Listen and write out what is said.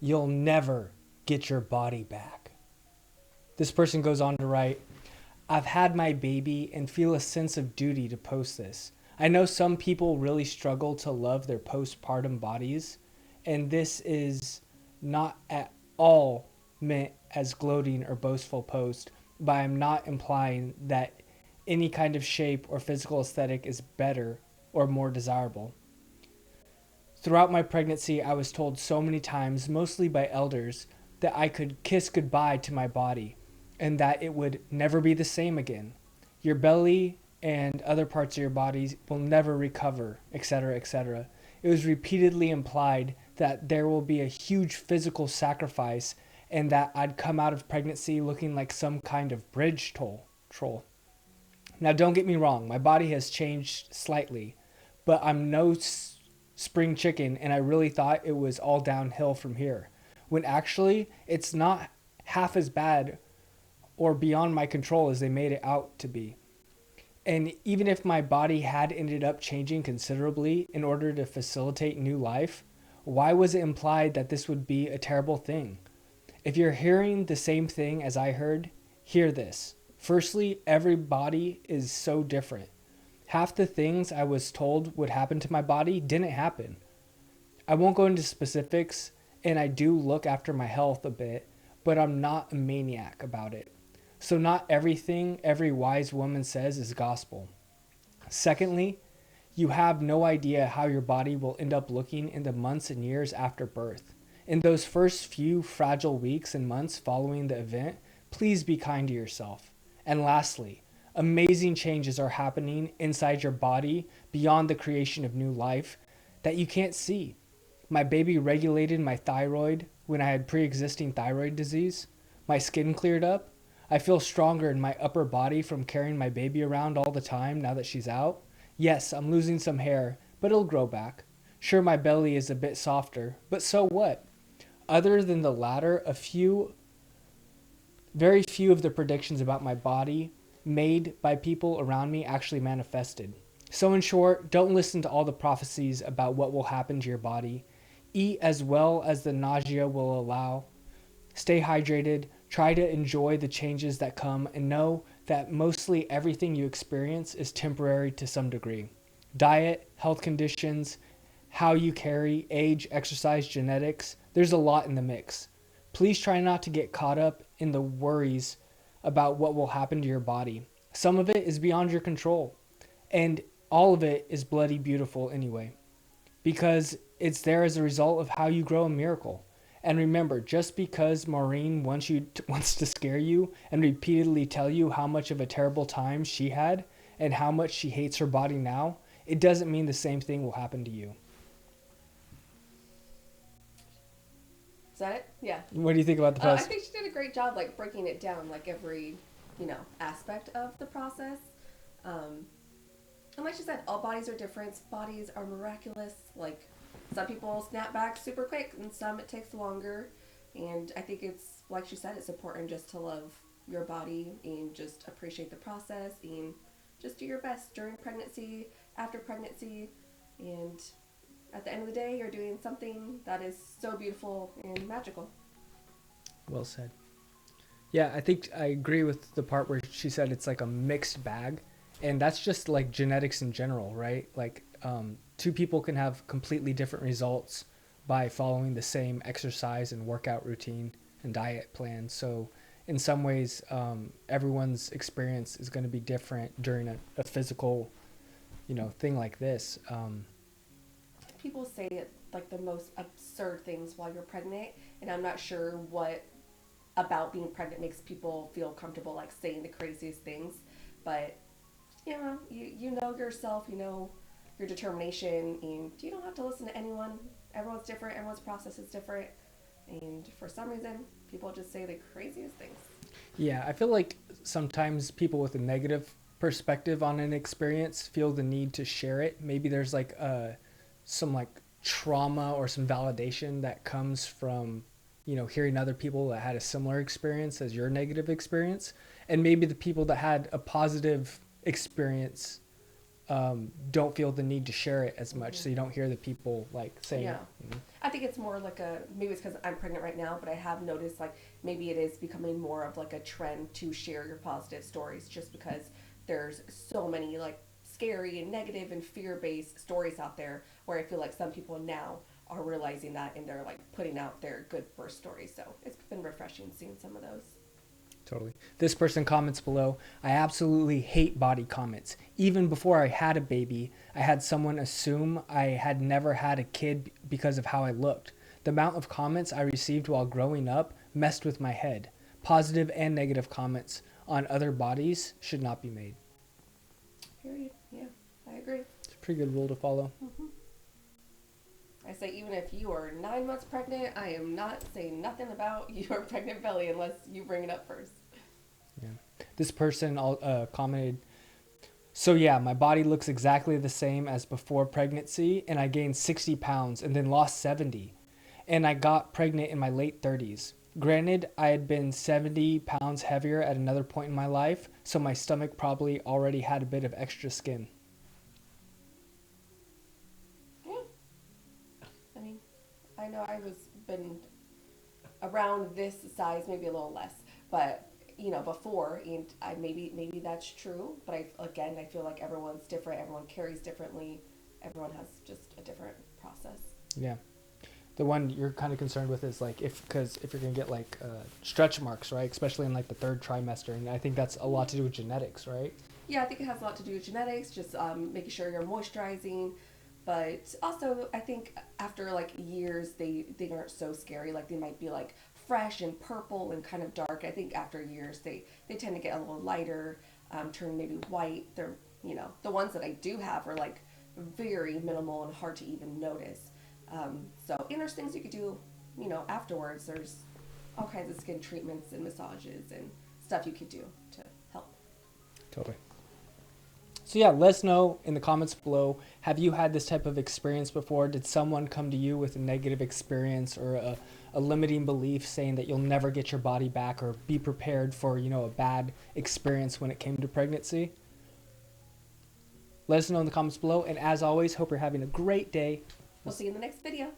you'll never get your body back. This person goes on to write, I've had my baby and feel a sense of duty to post this. I know some people really struggle to love their postpartum bodies, and this is not at all meant as gloating or boastful post, but I'm not implying that any kind of shape or physical aesthetic is better or more desirable. Throughout my pregnancy, I was told so many times, mostly by elders, that I could kiss goodbye to my body and that it would never be the same again. Your belly and other parts of your body will never recover, etc., etc. It was repeatedly implied that there will be a huge physical sacrifice and that I'd come out of pregnancy looking like some kind of bridge troll. Now, don't get me wrong, my body has changed slightly, but I'm no spring chicken, and I really thought it was all downhill from here, when actually it's not half as bad or beyond my control as they made it out to be. And even if my body had ended up changing considerably in order to facilitate new life, why was it implied that this would be a terrible thing? If you're hearing the same thing as I heard, hear this. Firstly, every body is so different. Half the things I was told would happen to my body didn't happen. I won't go into specifics, and I do look after my health a bit, but I'm not a maniac about it. So not everything every wise woman says is gospel. Secondly, you have no idea how your body will end up looking in the months and years after birth. In those first few fragile weeks and months following the event, please be kind to yourself. And lastly, amazing changes are happening inside your body beyond the creation of new life that you can't see. My baby regulated my thyroid when I had pre-existing thyroid disease. My skin cleared up. I feel stronger in my upper body from carrying my baby around all the time now that she's out. Yes, I'm losing some hair, but it'll grow back. Sure, my belly is a bit softer, but so what? Other than the latter, very few of the predictions about my body made by people around me actually manifested. So in short, don't listen to all the prophecies about what will happen to your body. Eat as well as the nausea will allow. Stay hydrated. Try to enjoy the changes that come and know that mostly everything you experience is temporary to some degree. Diet, health conditions, how you carry, age, exercise, genetics, there's a lot in the mix. Please try not to get caught up in the worries about what will happen to your body. Some of it is beyond your control, and all of it is bloody beautiful anyway, because it's there as a result of how you grow a miracle. And remember, just because Maureen wants to scare you and repeatedly tell you how much of a terrible time she had and how much she hates her body now, it doesn't mean the same thing will happen to you. Is that it? Yeah. What do you think about the I post? think she did a great job, like breaking it down, like every, aspect of the process. Um, and like she said, all bodies are different. Bodies are miraculous. Like some people snap back super quick, and some it takes longer. And I think it's like she said, it's important just to love your body and just appreciate the process and just do your best during pregnancy, after pregnancy, and at the end of the day, you're doing something that is so beautiful and magical. Well said. Yeah, I think I agree with the part where she said it's like a mixed bag. And that's just like genetics in general, right? Like two people can have completely different results by following the same exercise and workout routine and diet plan. So in some ways, everyone's experience is going to be different during a physical, thing like this. People say it like the most absurd things while you're pregnant, and I'm not sure what about being pregnant makes people feel comfortable like saying the craziest things. But you know yourself, you know your determination, and you don't have to listen to anyone. Everyone's different. Everyone's process is different, and for some reason, people just say the craziest things. Yeah, I feel like sometimes people with a negative perspective on an experience feel the need to share it. Maybe there's like some like trauma or some validation that comes from hearing other people that had a similar experience as your negative experience, and maybe the people that had a positive experience don't feel the need to share it as much. So you don't hear the people like saying, Yeah. I think it's more like maybe it's because I'm pregnant right now, but I have noticed like maybe it is becoming more of like a trend to share your positive stories just because there's so many like scary and negative and fear-based stories out there where I feel like some people now are realizing that and they're like putting out their good birth stories. So it's been refreshing seeing some of those. Totally. This person comments below, I absolutely hate body comments. Even before I had a baby, I had someone assume I had never had a kid because of how I looked. The amount of comments I received while growing up messed with my head. Positive and negative comments on other bodies should not be made. Period. Yeah, I agree. It's a pretty good rule to follow. Mm-hmm. I say even if you are 9 months pregnant, I am not saying nothing about your pregnant belly unless you bring it up first. Yeah. This person commented, so yeah, my body looks exactly the same as before pregnancy, and I gained 60 pounds and then lost 70. And I got pregnant in my late 30s. Granted, I had been 70 pounds heavier at another point in my life, so my stomach probably already had a bit of extra skin. Yeah. I mean, I know I was been around this size, maybe a little less, but you know, before, and maybe that's true, but I feel like everyone's different. Everyone carries differently. Everyone has just a different process. Yeah. The one you're kind of concerned with is like because if you're gonna get like stretch marks, right? Especially in like the third trimester, and I think that's a lot to do with genetics, right? Yeah, I think it has a lot to do with genetics, just making sure you're moisturizing. But also, I think after like years, they aren't so scary. Like they might be like fresh and purple and kind of dark. I think after years, they tend to get a little lighter, turn maybe white. They're the ones that I do have are like very minimal and hard to even notice. And there's things you could do, afterwards. There's all kinds of skin treatments and massages and stuff you could do to help. Totally. So yeah, let us know in the comments below. Have you had this type of experience before? Did someone come to you with a negative experience or a limiting belief saying that you'll never get your body back, or be prepared for, a bad experience when it came to pregnancy? Let us know in the comments below. And as always, hope you're having a great day. We'll see you in the next video.